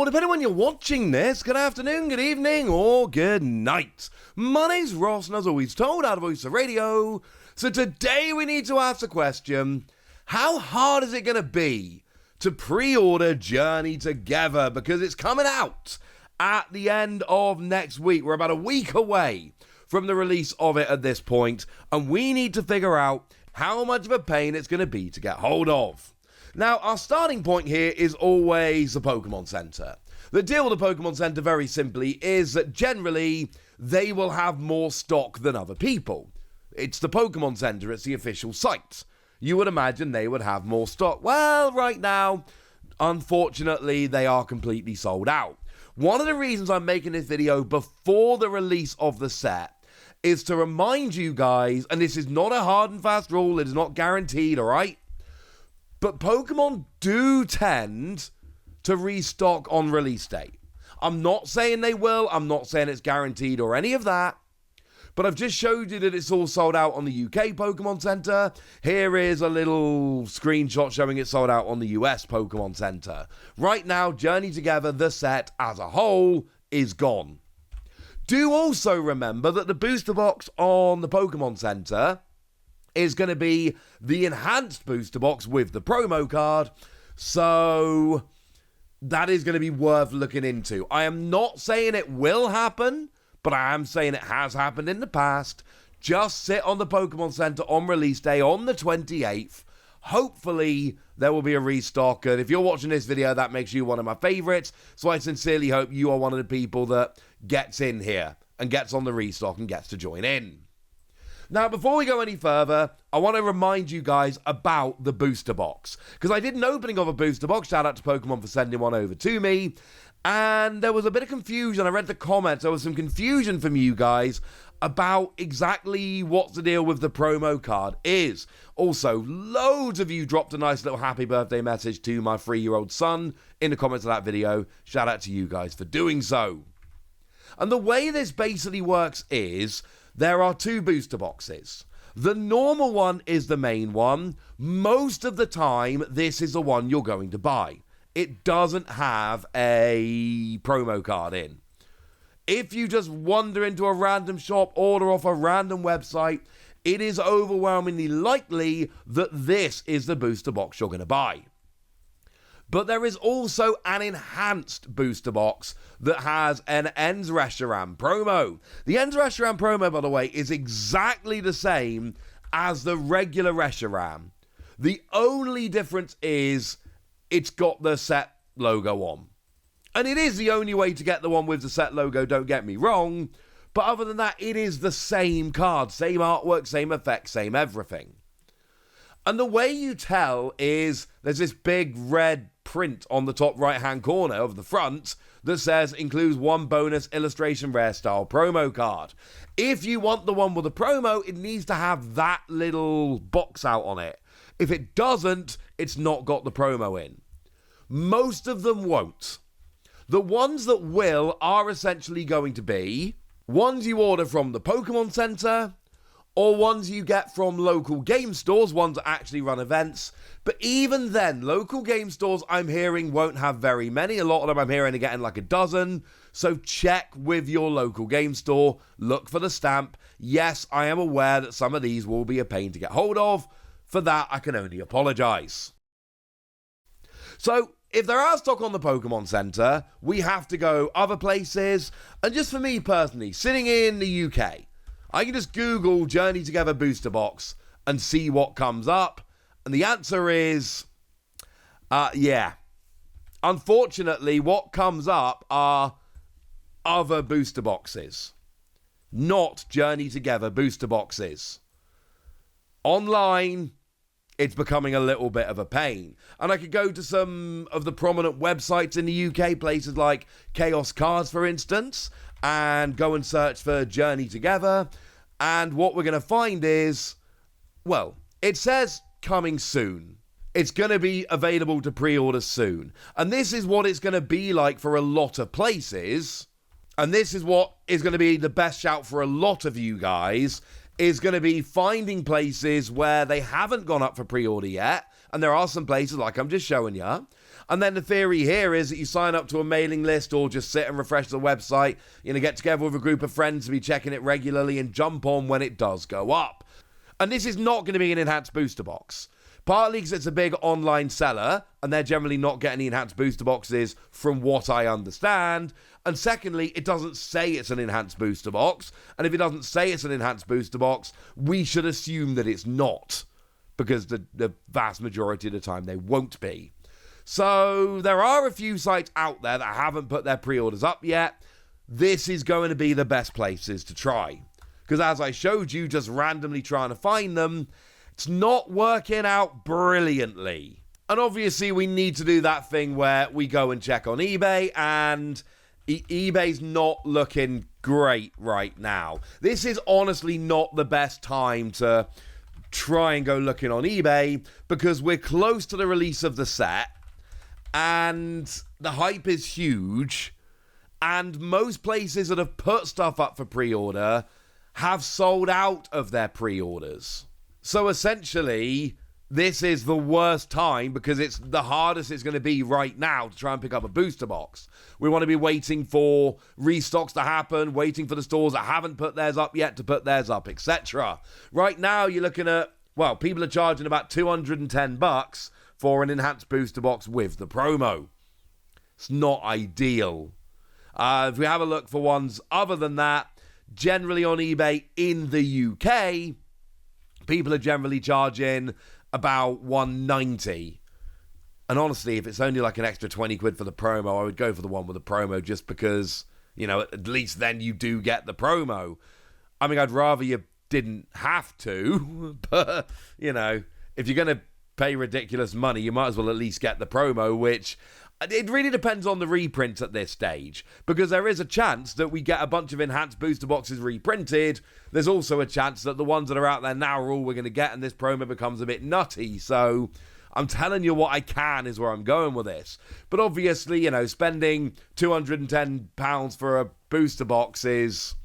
or depending when you're watching this, good afternoon, good evening, or good night. My name's Ross, and as always told, out of Voice of Radio. So today we need to ask the question, how hard is it going to be to pre-order Journey Together? Because it's coming out at the end of next week. We're about a week away from the release of it at this point, and we need to figure out how much of a pain it's going to be to get hold of. Now, our starting point here is always the Pokemon Center. The deal with the Pokemon Center, very simply, is that generally they will have more stock than other people. It's the Pokemon Center, it's the official site. You would imagine they would have more stock. Well, right now, unfortunately, they are completely sold out. One of the reasons I'm making this video before the release of the set is to remind you guys, and this is not a hard and fast rule, it is not guaranteed, alright? But Pokemon do tend to restock on release date. I'm not saying they will, I'm not saying it's guaranteed or any of that, but I've just showed you that it's all sold out on the UK Pokemon Center. Here is a little screenshot showing it's sold out on the US Pokemon Center. Right now, Journey Together, the set as a whole, is gone. Do also remember that the booster box on the Pokemon Center is going to be the enhanced booster box with the promo card, so that is going to be worth looking into. I am not saying it will happen, but I am saying it has happened in the past. Just sit on the Pokemon Center on release day on the 28th. Hopefully there will be a restock, and if you're watching this video, that makes you one of my favorites, so I sincerely hope you are one of the people that gets in here and gets on the restock and gets to join in. Now, before we go any further, I want to remind you guys about the booster box, because I did an opening of a booster box. Shout out to Pokemon for sending one over to me, and there was a bit of confusion. I read the comments. There was some confusion from you guys about exactly what the deal with the promo card is. Also, loads of you dropped a nice little happy birthday message to my 3-year-old son in the comments of that video. Shout out to you guys for doing so. And the way this basically works is there are two booster boxes. The normal one is the main one. Most of the time, this is the one you're going to buy. It doesn't have a promo card in. If you just wander into a random shop, order off a random website, it is overwhelmingly likely that this is the booster box you're going to buy. But there is also an enhanced booster box that has an Ends Reshiram promo. The Ends Reshiram promo, by the way, is exactly the same as the regular Reshiram. The only difference is it's got the set logo on. And it is the only way to get the one with the set logo, don't get me wrong. But other than that, it is the same card, same artwork, same effects, same everything. And the way you tell is there's this big red print on the top right-hand corner of the front that says includes one bonus illustration rare style promo card. If you want the one with the promo, it needs to have that little box out on it. If it doesn't, it's not got the promo in. Most of them won't. The ones that will are essentially going to be ones you order from the Pokemon Center, or ones you get from local game stores, ones that actually run events. But even then, local game stores, I'm hearing, won't have very many. A lot of them I'm hearing are getting like a dozen. So check with your local game store. Look for the stamp. Yes, I am aware that some of these will be a pain to get hold of. For that, I can only apologize. So, if there are stock on the Pokemon Center, we have to go other places. And just for me personally, sitting in the UK, I can just Google Journey Together booster box and see what comes up. And the answer is, yeah. Unfortunately, what comes up are other booster boxes, not Journey Together booster boxes. Online, it's becoming a little bit of a pain. And I could go to some of the prominent websites in the UK, places like Chaos Cards, for instance, and go and search for Journey Together. And what we're going to find is, well, it says coming soon. It's going to be available to pre-order soon. And this is what it's going to be like for a lot of places. And this is what is going to be the best shout for a lot of you guys, is going to be finding places where they haven't gone up for pre-order yet. And there are some places, like I'm just showing you. And then the theory here is that you sign up to a mailing list or just sit and refresh the website, get together with a group of friends to be checking it regularly and jump on when it does go up. And this is not going to be an enhanced booster box. Partly because it's a big online seller, and they're generally not getting the enhanced booster boxes from what I understand. And secondly, it doesn't say it's an enhanced booster box. And if it doesn't say it's an enhanced booster box, we should assume that it's not. Because the vast majority of the time they won't be. So there are a few sites out there that haven't put their pre-orders up yet. This is going to be the best places to try. Because as I showed you, just randomly trying to find them, it's not working out brilliantly. And obviously we need to do that thing where we go and check on eBay, and eBay's not looking great right now. This is honestly not the best time to try and go looking on eBay because we're close to the release of the set and the hype is huge, and most places that have put stuff up for pre-order have sold out of their pre-orders. So essentially, this is the worst time because it's the hardest it's going to be right now to try and pick up a booster box. We want to be waiting for restocks to happen, waiting for the stores that haven't put theirs up yet to put theirs up, etc. Right now, you're looking at, people are charging about $210 for an enhanced booster box with the promo. It's not ideal. If we have a look for ones other than that, generally on eBay in the UK, people are generally charging about $190. And honestly, if it's only like an extra 20 quid for the promo, I would go for the one with the promo just because, at least then you do get the promo. I mean, I'd rather you didn't have to, but, if you're going to pay ridiculous money, you might as well at least get the promo, which it really depends on the reprints at this stage, because there is a chance that we get a bunch of enhanced booster boxes reprinted. There's also a chance that the ones that are out there now are all we're going to get, and this promo becomes a bit nutty. So I'm telling you what I can is where I'm going with this. But obviously, spending £210 for a booster box is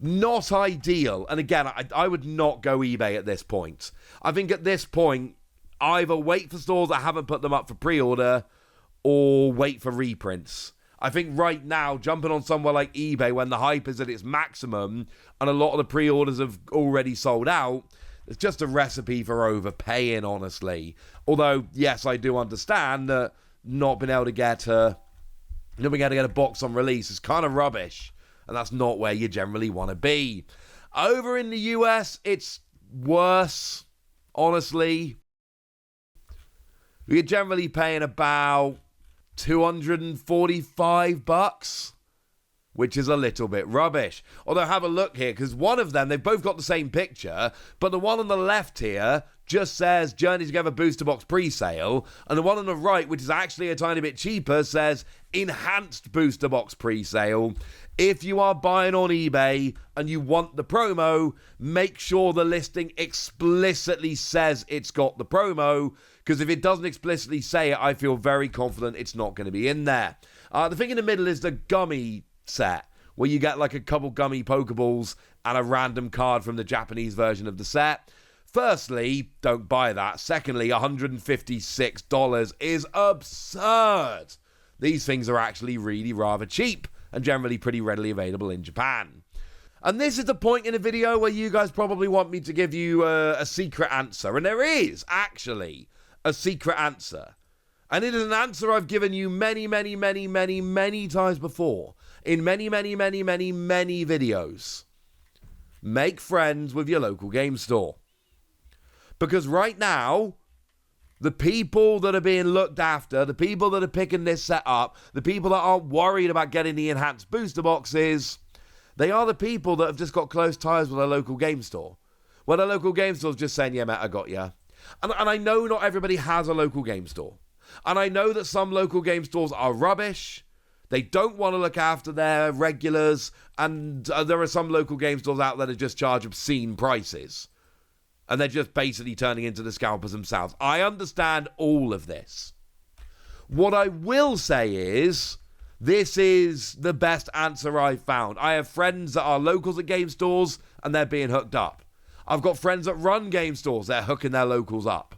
not ideal. And again, I would not go eBay at this point. I think at this point, either wait for stores that haven't put them up for pre-order or wait for reprints. I think right now, jumping on somewhere like eBay when the hype is at its maximum and a lot of the pre-orders have already sold out, it's just a recipe for overpaying, honestly. Although, yes, I do understand that not being able to get a box on release is kind of rubbish, and that's not where you generally want to be. Over in the US, it's worse, honestly. We're generally paying about $245, which is a little bit rubbish. Although have a look here, because one of them, they've both got the same picture, but the one on the left here just says Journey Together Booster Box Pre-Sale, and the one on the right, which is actually a tiny bit cheaper, says Enhanced Booster Box Pre-Sale. If you are buying on eBay and you want the promo, make sure the listing explicitly says it's got the promo, because if it doesn't explicitly say it, I feel very confident it's not going to be in there. The thing in the middle is the gummy set, where you get like a couple gummy Pokeballs and a random card from the Japanese version of the set. Firstly, don't buy that. Secondly, $156 is absurd. These things are actually really rather cheap and generally pretty readily available in Japan. And this is the point in the video where you guys probably want me to give you a secret answer. And there is, actually, a secret answer. And it is an answer I've given you many, many, many, many, many times before. In many, many, many, many, many videos. Make friends with your local game store. Because right now, the people that are being looked after, the people that are picking this set up, the people that aren't worried about getting the enhanced booster boxes, they are the people that have just got close ties with a local game store. Well, the local game store's just saying, yeah, mate, I got you. And I know not everybody has a local game store. And I know that some local game stores are rubbish. They don't want to look after their regulars. And there are some local game stores out there that just charge obscene prices. And they're just basically turning into the scalpers themselves. I understand all of this. What I will say is, this is the best answer I've found. I have friends that are locals at game stores, and they're being hooked up. I've got friends that run game stores, they're hooking their locals up.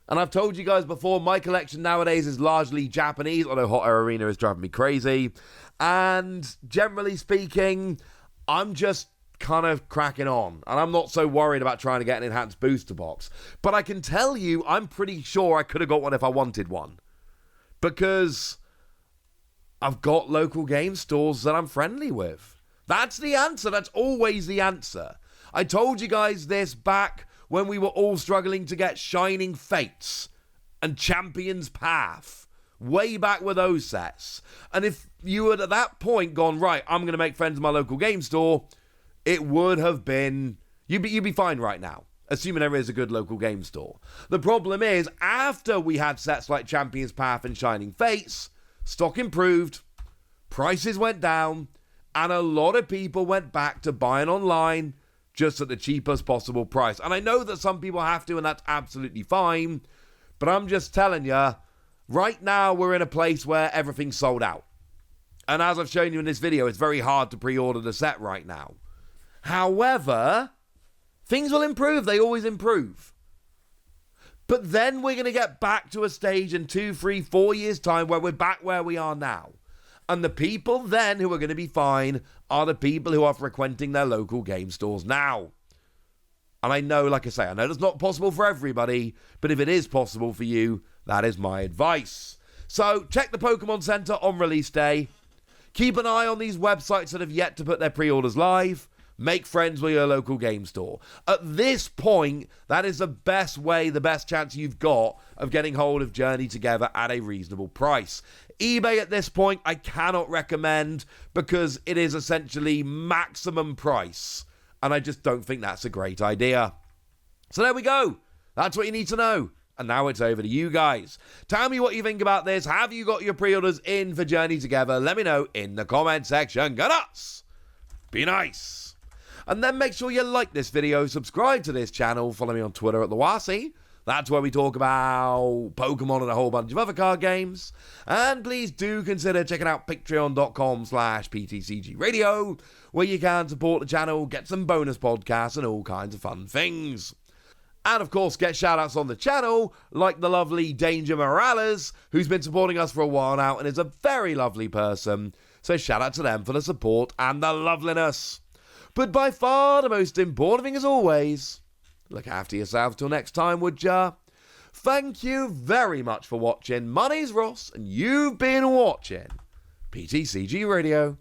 And I've told you guys before, my collection nowadays is largely Japanese, although Hot Air Arena is driving me crazy. And generally speaking, I'm just kind of cracking on. And I'm not so worried about trying to get an enhanced booster box. But I can tell you, I'm pretty sure I could have got one if I wanted one. Because I've got local game stores that I'm friendly with. That's the answer. That's always the answer. I told you guys this back when we were all struggling to get Shining Fates and Champion's Path. Way back with those sets. And if you had at that point gone, right, I'm going to make friends in my local game store, it would have been, you'd be fine right now, assuming there is a good local game store. The problem is, after we had sets like Champion's Path and Shining Fates, stock improved, prices went down, and a lot of people went back to buying online just at the cheapest possible price. And I know that some people have to, and that's absolutely fine, but I'm just telling you, right now we're in a place where everything's sold out. And as I've shown you in this video, it's very hard to pre-order the set right now. However, things will improve. They always improve. But then we're going to get back to a stage in 2, 3, 4 years' time where we're back where we are now. And the people then who are going to be fine are the people who are frequenting their local game stores now. And I know, like I say, I know that's not possible for everybody, but if it is possible for you, that is my advice. So check the Pokemon Center on release day. Keep an eye on these websites that have yet to put their pre-orders live. Make friends with your local game store. At this point, that is the best way, the best chance you've got of getting hold of Journey Together at a reasonable price. eBay at this point, I cannot recommend because it is essentially maximum price. And I just don't think that's a great idea. So there we go. That's what you need to know. And now it's over to you guys. Tell me what you think about this. Have you got your pre-orders in for Journey Together? Let me know in the comment section. Go nuts! Be nice! And then make sure you like this video, subscribe to this channel, follow me on Twitter at the Wasi. That's where we talk about Pokemon and a whole bunch of other card games. And please do consider checking out patreon.com/PTCG Radio, where you can support the channel, get some bonus podcasts and all kinds of fun things. And of course, get shout-outs on the channel, like the lovely Danger Morales, who's been supporting us for a while now and is a very lovely person. So shout out to them for the support and the loveliness. But by far the most important thing as always, look after yourself till next time, would ya? Thank you very much for watching. My name's Ross, and you've been watching PTCG Radio.